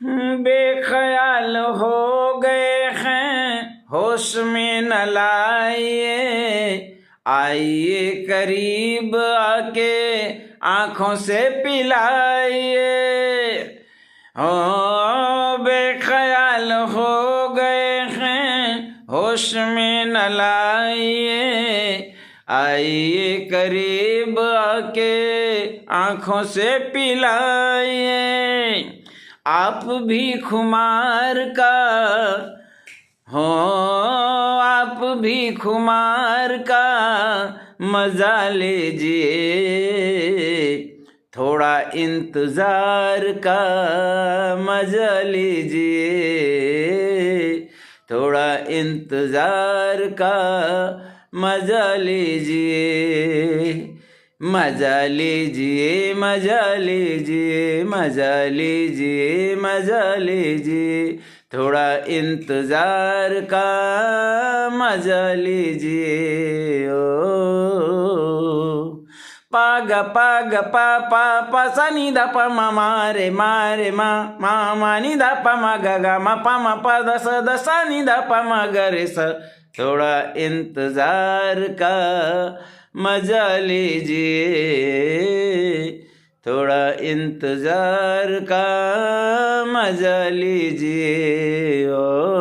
बेख्याल हो गए हैं, होश में न लाइए, आइए करीब आके आँखों से पिलाइए। ओ बेख्याल हो गए हैं, होश में न लाइए, आइए करीब आके आँखों से पिलाइए। आप भी खुमार का हो, आप भी खुमार का मजा लीजिए, थोड़ा इंतजार का मजा लीजिए, थोड़ा इंतजार का मजा लीजिए, मजा लीजिए, मजा लीजिए, मजा लीजिए, मजा लीजिए, थोड़ा इंतजार का मजा लीजिए। ओ पाग पाग पा पा पा सा नि ध प म मा रे मा मा नि ध प म ग ग म प म प द स नि ध प म ग रे स। थोड़ा इंतजार का मजा लीजिए, थोड़ा इंतजार का मजा लीजिए। ओ